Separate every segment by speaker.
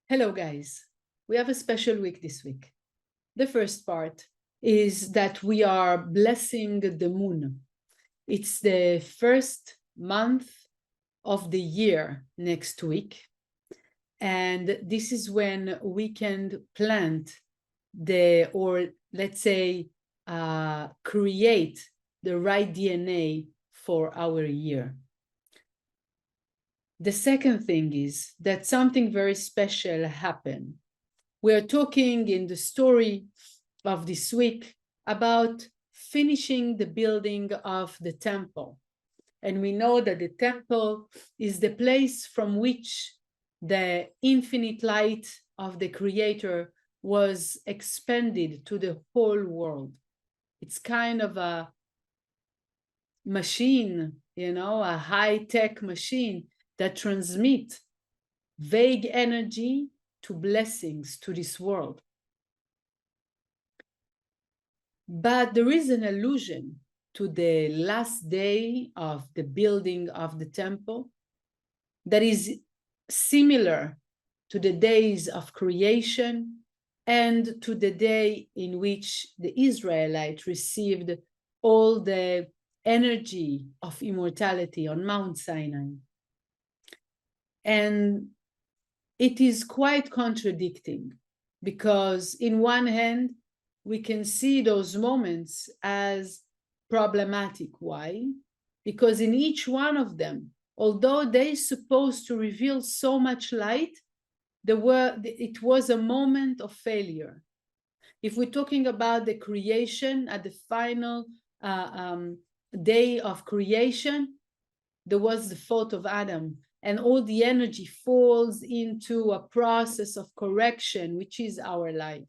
Speaker 1: Hello, guys. We have a special week this week. The first part is that we are blessing the moon. It's the first month of the year next week. And this is when we can plant or let's say, create the right DNA for our year. The second thing is that something very special happened. We are talking in the story of this week about finishing the building of the temple. And we know that the temple is the place from which the infinite light of the Creator was expanded to the whole world. It's kind of a machine, a high-tech machine that transmits vague energy to blessings to this world. But there is an allusion to the last day of the building of the temple that is similar to the days of creation and to the day in which the Israelites received all the energy of immortality on Mount Sinai. And it is quite contradicting because in one hand, we can see those moments as problematic. Why? Because in each one of them, although they're supposed to reveal so much light, it was a moment of failure. If we're talking about the creation at the final day of creation, there was the fault of Adam, and all the energy falls into a process of correction, which is our life.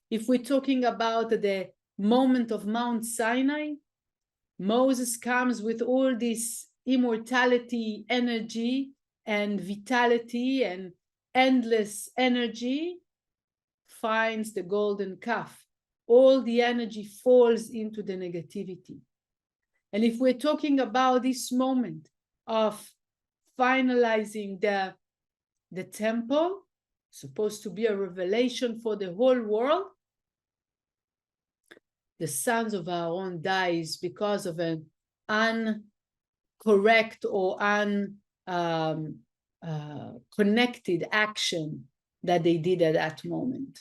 Speaker 1: If we're talking about the moment of Mount Sinai, Moses comes with all this immortality, energy, and vitality, and endless energy, finds the golden calf. All the energy falls into the negativity. And if we're talking about this moment of finalizing the temple, supposed to be a revelation for the whole world, the sons of Aaron dies because of an incorrect or connected action that they did at that moment.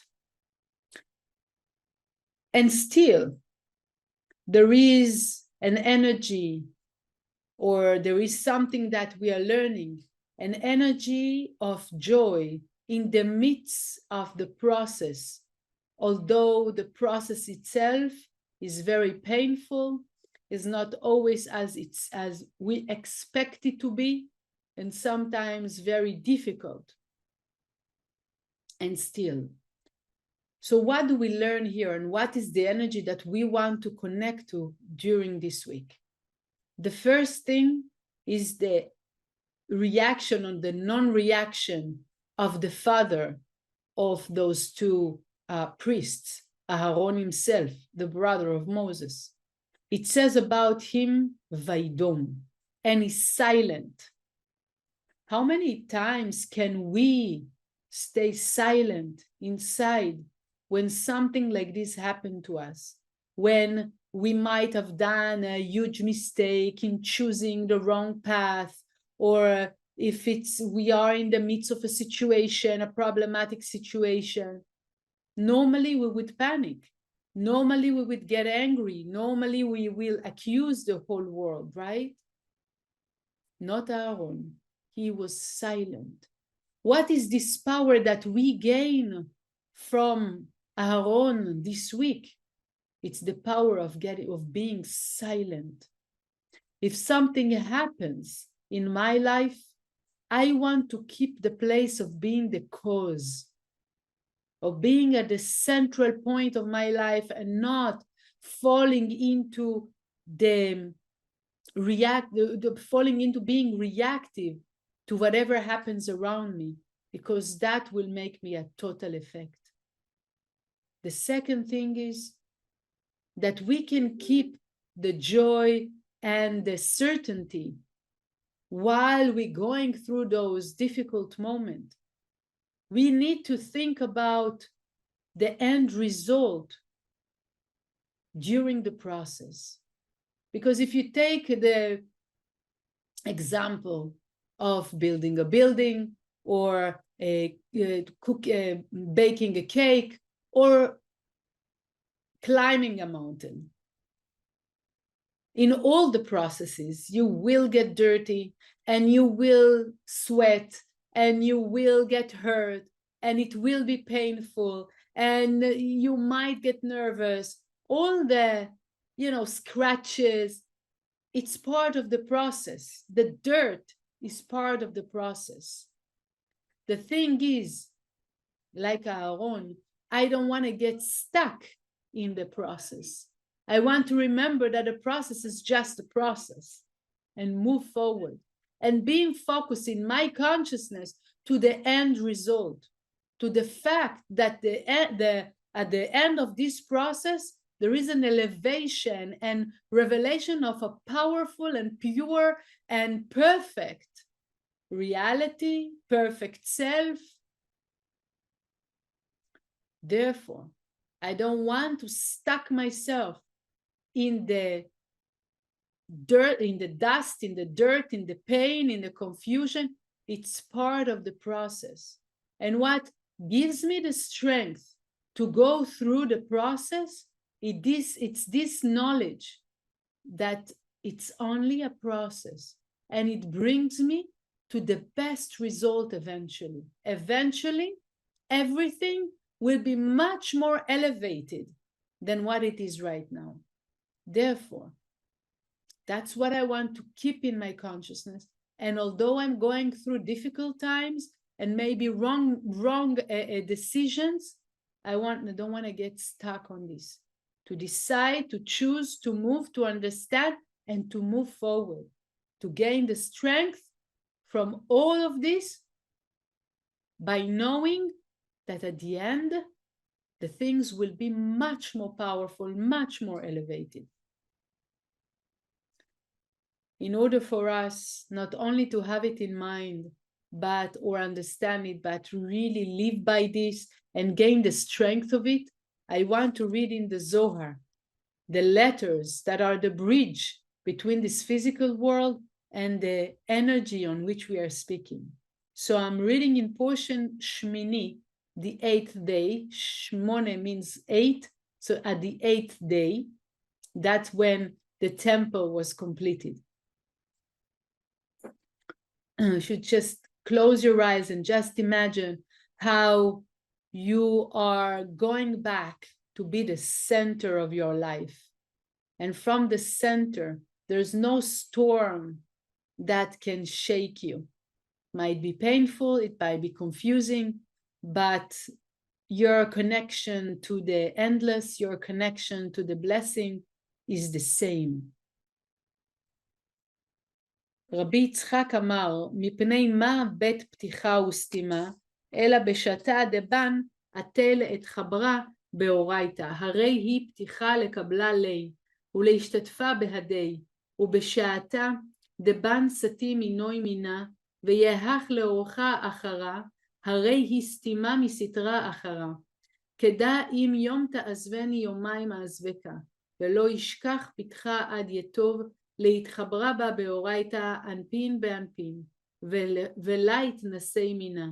Speaker 1: And still, there is an energy, or there is something that we are learning, an energy of joy in the midst of the process. Although the process itself is very painful, is not always as we expect it to be, and sometimes very difficult. And still. So what do we learn here, and what is the energy that we want to connect to during this week? The first thing is the reaction or the non-reaction of the father of those two priests, Aaron himself, the brother of Moses. It says about him, Vaidom, and he's silent. How many times can we stay silent inside when something like this happened to us? When we might have done a huge mistake in choosing the wrong path, or if we are in the midst of a situation, a problematic situation, normally we would panic. Normally we would get angry. Normally we will accuse the whole world, right? Not Aaron. He was silent. What is this power that we gain from Aaron this week? It's the power of being silent. If something happens in my life, I want to keep the place of being the cause, of being at the central point of my life, and not falling into being reactive to whatever happens around me, because that will make me a total effect. The second thing is that we can keep the joy and the certainty while we're going through those difficult moments. we need to think about the end result during the process. Because if you take the example of building a building, or baking a cake, or climbing a mountain, in all the processes, you will get dirty, and you will sweat, and you will get hurt, and it will be painful, and you might get nervous. All the, scratches, it's part of the process. The dirt is part of the process. The thing is, like Aaron, I don't want to get stuck in the process. I want to remember that a process is just a process and move forward. And being focused in my consciousness to the end result, to the fact that at the end of this process, there is an elevation and revelation of a powerful and pure and perfect reality, perfect self. Therefore, I don't want to stuck myself in the dirt, in the dust, in the dirt, in the pain, in the confusion. It's part of the process. And what gives me the strength to go through the process, it's this knowledge that it's only a process, and it brings me to the best result eventually. Eventually, everything will be much more elevated than what it is right now. Therefore, that's what I want to keep in my consciousness. And although I'm going through difficult times and maybe wrong decisions, I don't want to get stuck on this. To decide, to choose, to move, to understand, and to move forward. To gain the strength from all of this by knowing that at the end, the things will be much more powerful, much more elevated. In order for us not only to have it in mind, or understand it, but to really live by this and gain the strength of it, I want to read in the Zohar the letters that are the bridge between this physical world and the energy on which we are speaking. So I'm reading in portion Shmini, the 8th day. Shmone means 8. So at the 8th day, that's when the temple was completed. You should just close your eyes and just imagine how you are going back to be the center of your life. And from the center, there's no storm that can shake you. Might be painful, it might be confusing, but your connection to the endless, your connection to the blessing is the same. רבי יצחק אמר, מפני מה בית פתיחה וסתימה, אלא בשעתה דבן עטל את חברה באורייתא, הרי היא פתיחה לקבלה לי, ולהשתתפה בהדי, ובשעתה דבן סתי מינוי מינה, ויהך לאורחה אחרה, הרי היא סתימה מסתרה אחרה. כדע אם יום תעזבני יומיים אעזבקה, ולא ישכח פתחה עד יטוב, להתחברה בה באורייתא אנפין באנפין, ולה יתנסי מינה.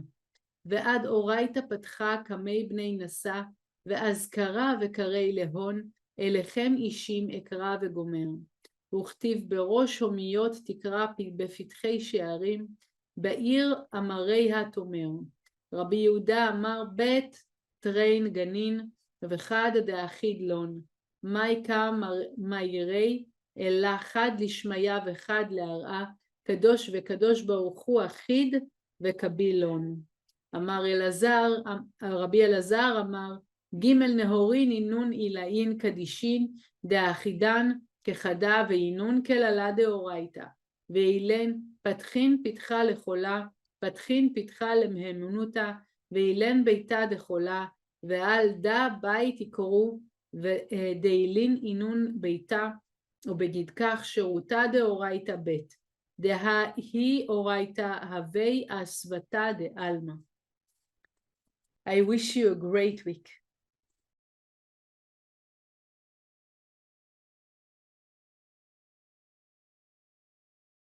Speaker 1: ועד אורייתא פתחה כמי בני נשא, ואז קרא וקראי להון, אליכם אישים אקרא וגומר. וכתיב בראש הומיות תקרא בפתחי שערים, בעיר אמריה תאמר. רבי יהודה אמר בית טרין גנין, וחד דאחיד לון. מייקה מיירי, אלא חד לשמיה וחד להראה, קדוש וקדוש ברוך הוא אחיד וקבילון. אמר רבי אלעזר אמר, ג' נהורין אינון אילאין קדישין, דאחידן כחדה ואינון כללה דאורייתא, ואילן פתחין פתחה לחולה, פתחין פתחה למהמנותא, ואילן ביתה דחולה, ועל דה בית יקראו, ודאילין אינון ביתה, ובגיד כך שירותה דאורייתא בית, דהה היא אורייתא הווי אסבתא דעלמא. I wish you a great week.